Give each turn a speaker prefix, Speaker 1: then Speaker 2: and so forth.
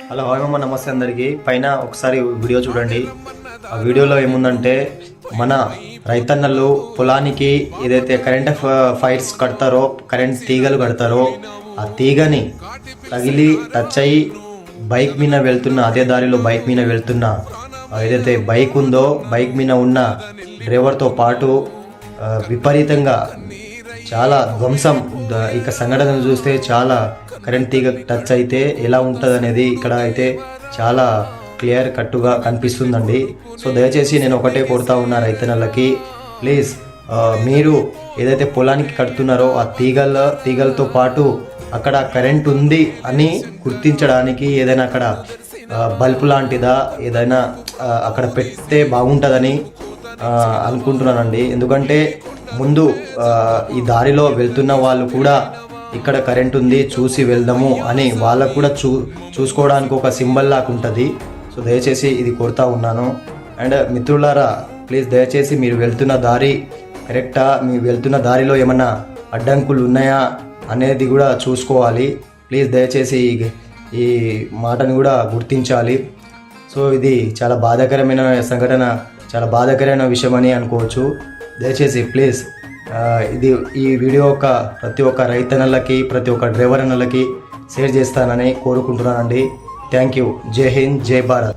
Speaker 1: Hello hi మమ్మ, నమస్తే అందరికీ. పైన ఒకసారి వీడియో చూడండి. ఆ వీడియోలో ఏముందంటే మన రైతన్నలు పొలానికి ఏదైతే కరెంట్ ఫైర్స్ కడతారో, కరెంట్ తీగలు కడతారో, ఆ తీగని తగిలి టచ్ అయ్యి బైక్ మీద వెళ్తున్న, అదే దారిలో బైక్ మీద వెళ్తున్న ఏదైతే బైక్ ఉందో బైక్ మీద ఉన్న డ్రైవర్తో పాటు విపరీతంగా చాలా ధ్వంసం. ఇక సంఘటనలు చూస్తే చాలా కరెంట్ తీగ టచ్ అయితే ఎలా ఉంటుంది అనేది ఇక్కడ అయితే చాలా క్లియర్ కట్టుగా కనిపిస్తుందండి. సో దయచేసి నేను ఒకటే కోరుతా ఉన్నా రైతన్నలకి, ప్లీజ్ మీరు ఏదైతే పొలానికి కడుతున్నారో ఆ తీగలతో పాటు అక్కడ కరెంట్ ఉంది అని గుర్తించడానికి ఏదైనా అక్కడ బల్బు లాంటిదా ఏదైనా అక్కడ పెడితే బాగుంటుందని అనుకుంటున్నానండి. ఎందుకంటే ముందు ఈ దారిలో వెళ్తున్న వాళ్ళు కూడా ఇక్కడ కరెంట్ ఉంది చూసి వెళ్దాము అని వాళ్ళకు కూడా చూసుకోవడానికి ఒక సింబల్ లాగా ఉంటుంది. సో దయచేసి ఇది కోరుతా ఉన్నాను. అండ్ మిత్రులారా, ప్లీజ్ దయచేసి మీరు వెళ్తున్న దారి కరెక్టా, మీరు వెళ్తున్న దారిలో ఏమన్నా అడ్డంకులు ఉన్నాయా అనేది కూడా చూసుకోవాలి. ప్లీజ్ దయచేసి ఈ మాటను కూడా గుర్తించాలి. సో ఇది చాలా బాధాకరమైన సంఘటన, చాలా బాధాకరమైన విషయం అని అనుకోవచ్చు. దయచేసి ప్లీజ్ ఈ వీడియో ప్రతి ఒక్క రైతన్నలకి, ప్రతి ఒక్క డ్రైవర్ అన్నలకి షేర్ చేస్తానని కోరుకుంటున్నానండి. Thank you. జై హింద్, జై భారత్.